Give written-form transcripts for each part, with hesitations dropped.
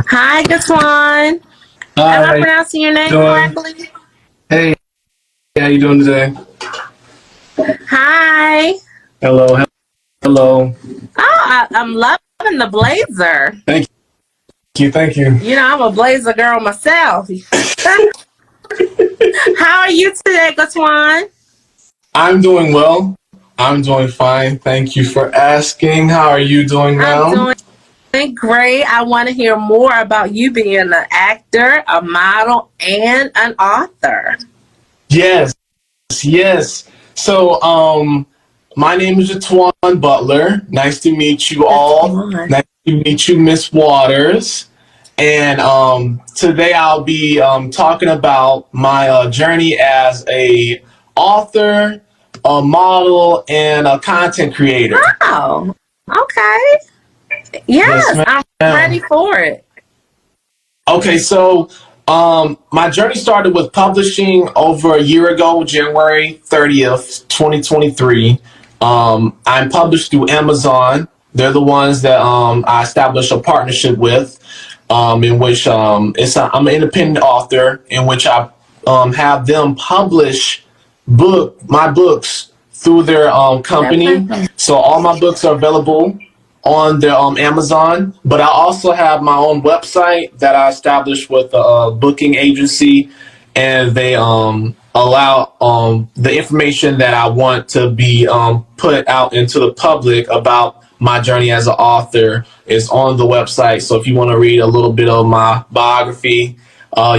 Hi, Getwon. Am Hi, I how you pronouncing your name doing? correctly? Hey, how you doing today? Hi. Hello. I'm loving the blazer. Thank thank you. You know, I'm a blazer girl myself. How are you today, Getwon? I'm doing well. I'm doing fine. Thank you for asking. How are you doing I'm now? doing great. I want to hear more about you being an actor, a model, and an author. Yes, yes. So, my name is Getwon Butler. Nice to meet you all. Getwon. Nice to meet you, Miss Waters. And today I'll be talking about my journey as a author, a model, and a content creator. Oh, okay. Yes, Yes, I'm ready ma'am. for it. Okay, so my journey started with publishing over a year ago, January 30th, 2023. I'm published through Amazon. They're the ones that I established a partnership with, in which I'm an independent author, in which I have them publish my books through their company. Okay. So all my books are available on their Amazon, but I also have my own website that I established with a booking agency, and they allow the information that I want to be put out into the public about my journey as an author is on the website. So if you want to read a little bit of my biography,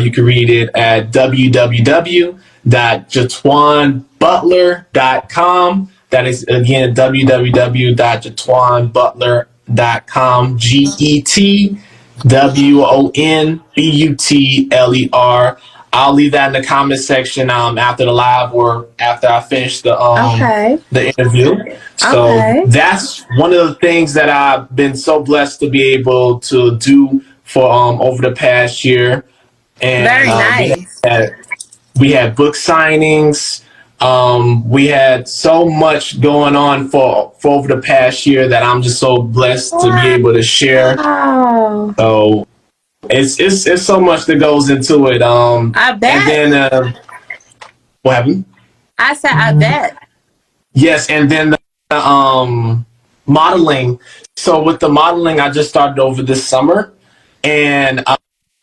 you can read it at www.jetwanbutler.com. That is again www.jetwanbutler.com. GETWONBUTLER. I'll leave that in the comment section after the live or after I finish Okay. the interview. So Okay. that's one of the things that I've been so blessed to be able to do for over the past year. And Very nice. we had book signings. We had so much going on for over the past year that I'm just so blessed to be able to share. Wow. So it's so much that goes into it. I And bet. then what happened? I said, I bet. Yes, and then modeling. So with the modeling, I just started over this summer, and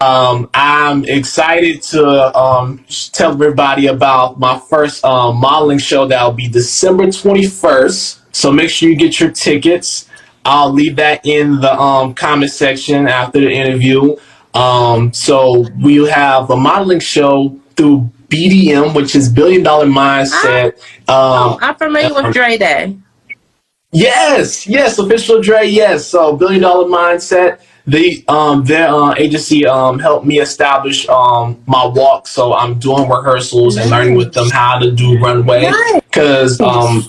I'm excited to tell everybody about my first modeling show that will be December 21st. So make sure you get your tickets. I'll leave that in the comment section after the interview. So we'll have a modeling show through BDM, which is Billion Dollar Mindset. Oh, Um, I'm familiar with um, Dre Day. yes, official Dre, yes. So Billion Dollar Mindset. Their agency helped me establish my walk. So I'm doing rehearsals and learning with them Nice. how to do runway. Cause Nice.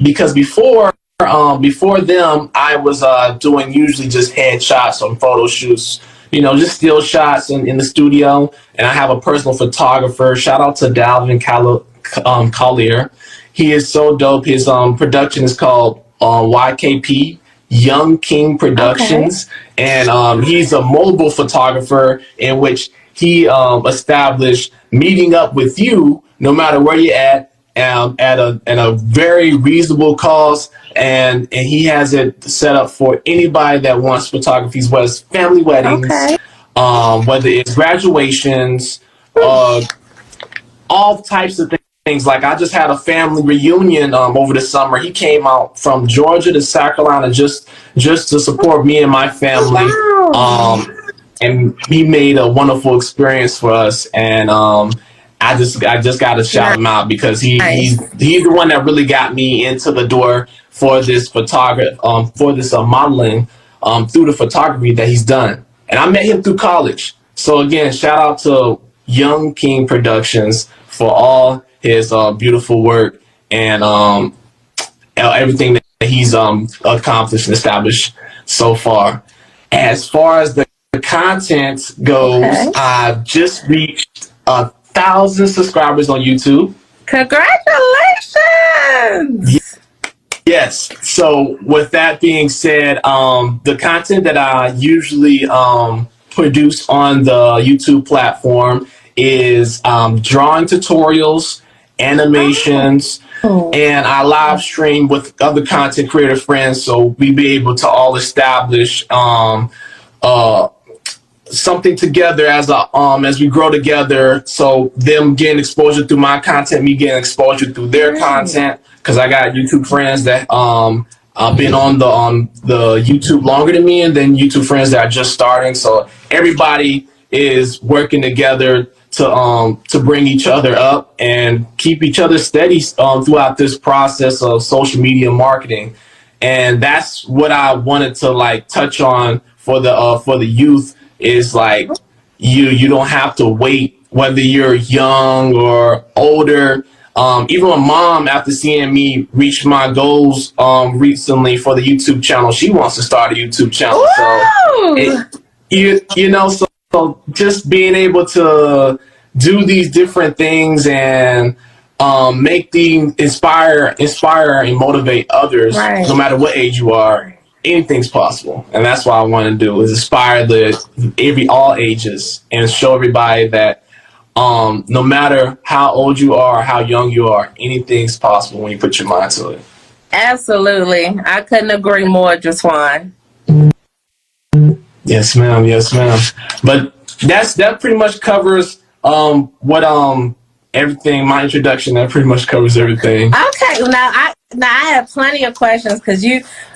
because before them, I was doing usually just headshots on photo shoots, just still shots in the studio. And I have a personal photographer. Shout out to Dalvin Collier. He is so dope. His production is called YKP, Young King Okay. Productions, and he's a mobile photographer in which he established meeting up with you no matter where you're at a very reasonable cost, and he has it set up for anybody that wants photography, whether it's family weddings, Okay. whether it's graduations, uh, all types of things. Like I just had a family reunion over the summer. He came out from Georgia to South Carolina just to support me and my family. Wow. And he made a wonderful experience for us. And I just got to shout him out because Nice. he's the one that really got me into the door for this photography for this modeling through the photography that he's done. And I met him through college. So again, shout out to Young King Productions for all his beautiful work and everything that he's accomplished and established so far. As far as the content goes, Okay. I've just reached 1,000 subscribers on YouTube. Congratulations. Yes. So with that being said, the content that I usually produce on the YouTube platform is drawing tutorials, animations, and I live stream with other content creator friends, so we be able to all establish uh, something together as we grow together. So them getting exposure through my content, me getting exposure through their content, because I got YouTube friends that been on the YouTube longer than me, and then YouTube friends that are just starting. So everybody is working together to bring each other up and keep each other steady throughout this process of social media marketing. And that's what I wanted to like touch on for the youth, is like you don't have to wait, whether you're young or older. Even my mom, after seeing me reach my goals recently for the YouTube channel, she wants to start a YouTube channel. So you know, so just being able to do these different things and make the inspire and motivate others, no matter what age you are. Anything's possible, and that's what I want to do, is inspire all ages and show everybody that no matter how old you are, how young you are, anything's possible when you put your mind to it. Absolutely, I couldn't agree more, Getwon. Yes, ma'am. Yes, ma'am. But that pretty much covers what everything. My introduction, that pretty much covers everything. Okay, now I have plenty of questions, because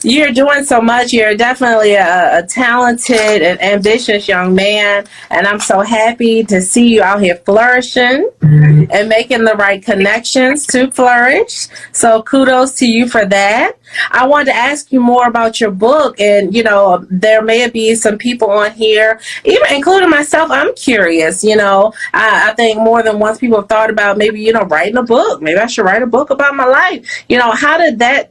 you're doing so much. You're definitely a talented and ambitious young man, and I'm so happy to see you out here flourishing and making the right connections to flourish. So kudos to you for that. I wanted to ask you more about your book, and there may be some people on here, even including myself. I'm curious. I think more than once people have thought about maybe writing a book. Maybe I should write a book about my life. How did that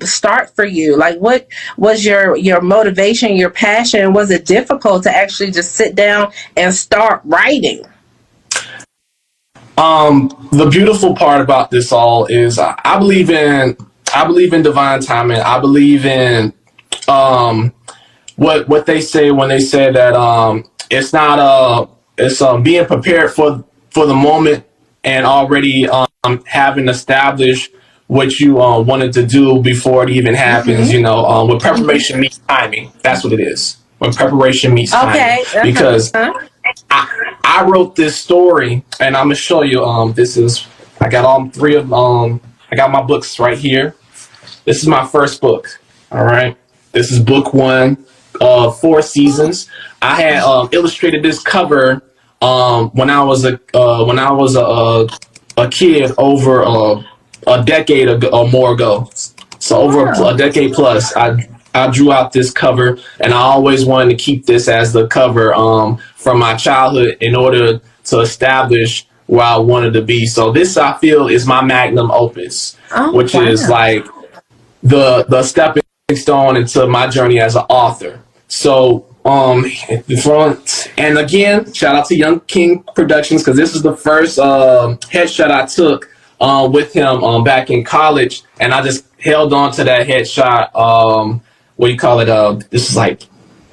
start for you? Like, what was your motivation, your passion? Was it difficult to actually just sit down and start writing? The beautiful part about this all is I believe in divine timing. I believe in what they say when they say that it's being prepared for the moment, and already having established what you wanted to do before it even happens. When preparation meets timing, that's what it is. When preparation meets timing, because I wrote this story, and I'm gonna show you. I got all three of I got my books right here. This is my first book. All right, this is book 1, 4 Seasons. I had illustrated this cover when I was a kid over a decade ago, or more ago. So over a decade plus, I drew out this cover, and I always wanted to keep this as the cover from my childhood in order to establish where I wanted to be. So this, I feel, is my magnum opus, which is like the stepping stone into my journey as an author. So and again, shout out to Young King Productions, because this is the first headshot I took with him back in college, and I just held on to that headshot. What do you call it? This is like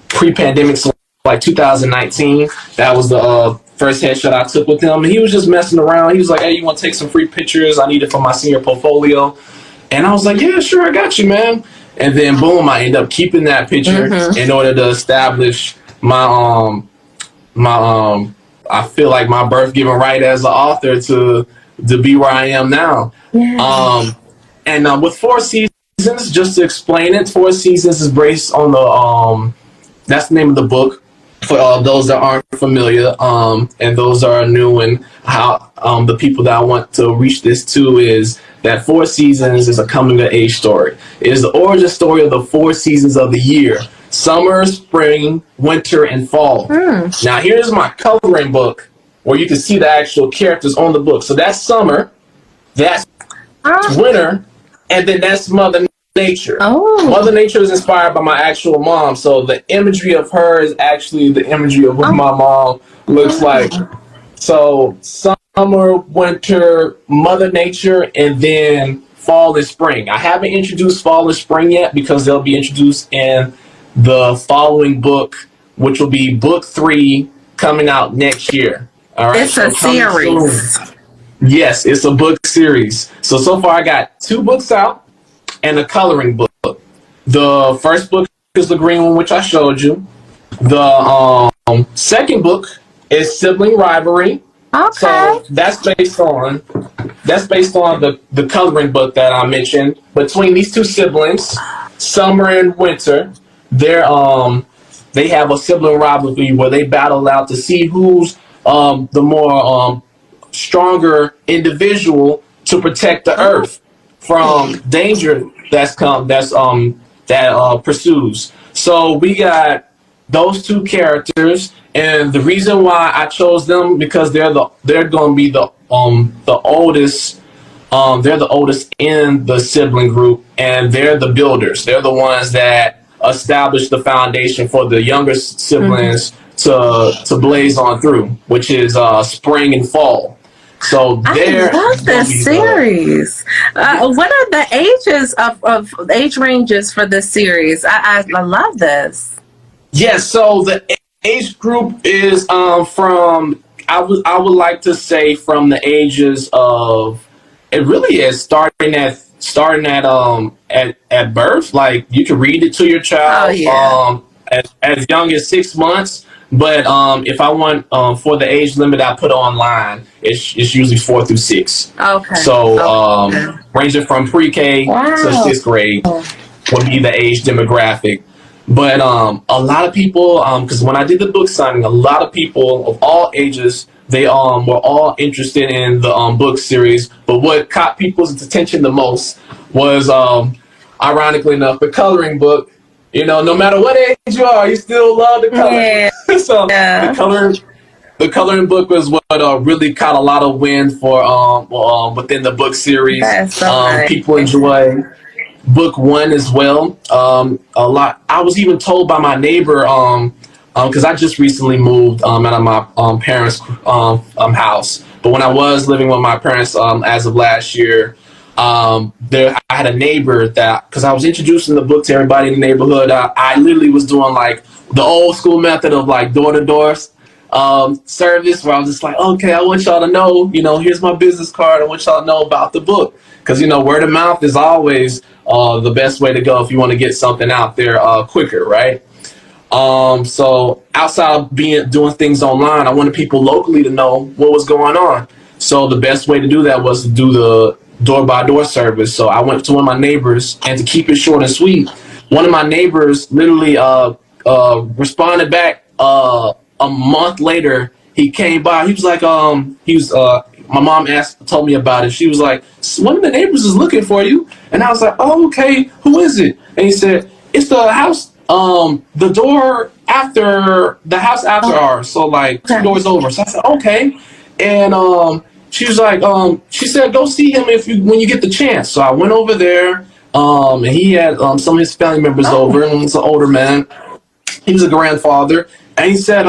pre-pandemic, so like 2019. That was the first headshot I took with him, and he was just messing around. He was like, "Hey, you want to take some free pictures? I need it for my senior portfolio." And I was like, "Yeah, sure, I got you, man." And then boom, I end up keeping that picture in order to establish my I feel like my birth given right as an author to be where I am now. And with 4 Seasons, just to explain it, 4 Seasons is based on that's the name of the book for those that aren't familiar, and those that are new, and how the people that I want to reach this to is that 4 Seasons is a coming of age story. It is the origin story of the 4 seasons of the year: summer, spring, winter, and fall. Now here's my coloring book where you can see the actual characters on the book. So that's summer, that's winter, and then that's Mother Nature. Mother Nature is inspired by my actual mom, so the imagery of her is actually the imagery of what my mom looks like. So summer, winter, Mother Nature, and then fall and spring. I haven't introduced fall and spring yet, because they'll be introduced in the following book which will be book 3 coming out next year. All right, It's a so coming soon. series. Yes, it's a book series. So far I got 2 books out and a coloring book. The first book is the green one, which I showed you. The second book is sibling rivalry. Okay. So that's based on the coloring book that I mentioned. Between these 2 siblings, Summer and Winter, they have a sibling rivalry where they battle out to see who's the more stronger individual to protect the Oh. earth from danger that pursues. So we got those 2 characters, and the reason why I chose them because they're going to be the oldest. They're the oldest in the sibling group, and they're the builders. They're the ones that establish the foundation for the younger siblings to blaze on through, which is spring and fall. So I they're love going to this be series. What are the ages of age ranges for this series? I love this. yes. So the age group is from I would like to say from the ages of it really is starting at birth. Like you can read it to your Oh child yeah. as young as 6 months. But if I want for the age limit I put online, it's usually 4 through 6. Okay. So Okay. ranging from pre-K to Wow. 6th grade would be the age demographic. But a lot of people, because when I did the book signing, a lot of people of all ages, they were all interested in the book series. But what caught people's attention the most was, ironically enough, the coloring book. No matter what age you are, you still love the color. Yeah. So the coloring book was what really caught a lot of wind for within the book series. That's so nice. People enjoy book 1 as well. A lot. I was even told by my neighbor, because I just recently moved out of my parents' house. But when I was living with my parents as of last year, there I had a neighbor that because I was introducing the book to everybody in the neighborhood. I literally was doing like the old school method of like door to door service where I was just like, okay, I want y'all to know, here's my business card. I want y'all to know about the book because word of mouth is always the best way to go if you want to get something out there quicker, right? So outside of doing things online, I wanted people locally to know what was going on. So the best way to do that was to do the door by door service. So I went to one of my neighbors, and to keep it short and sweet, one of my neighbors literally responded back a month later. He came by. He was like, my mom told me about it. She was like, one of the neighbors is looking for you. And I was like, oh, okay, who is it? And he said, it's the house, the door after the house after ours. So like 2 doors over. So I said, okay. And she was like, she said, go see him when you get the chance. So I went over there, and he had some of his family members over, and he's an older man. He was a grandfather, and he said,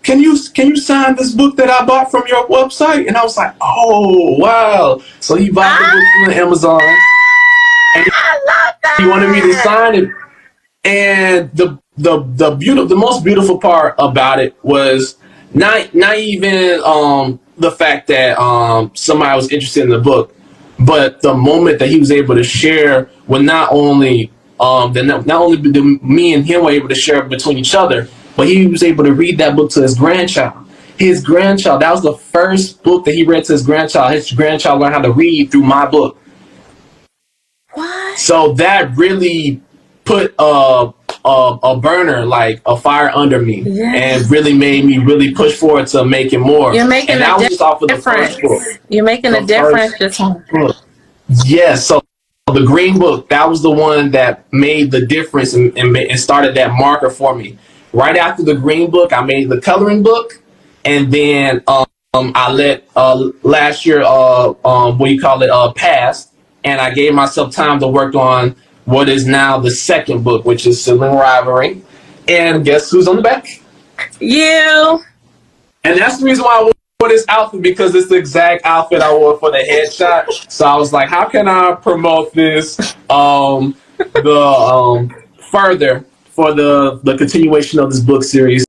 can you sign this book that I bought from your website? And I was like, oh wow. So he bought the book from Amazon, and I love he wanted me to that. sign it. And the most beautiful part about it was not even the fact that somebody was interested in the book, but the moment that he was able to share with not only me and him were able to share between each other, but he was able to read that book to his grandchild. His grandchild, that was the first book that he read to his grandchild. His grandchild learned how to read through my book. What? So that really put a burner, like a fire under me, Yes. and really made me really push forward to making more. You're making And a that was just off of the first book. difference. You're making a The difference. first Just book. Yes. So the green book, that was the one that made the difference and started that marker for me. Right after the green book, I made the coloring book, and then I let last year what you call it pass, and I gave myself time to work on what is now the second book, which is Sibling Rivalry. And guess who's on the back? you. And that's the reason why I wore this outfit, because it's the exact outfit I wore for the headshot. So I was like, how can I promote this the further for the continuation of this book series.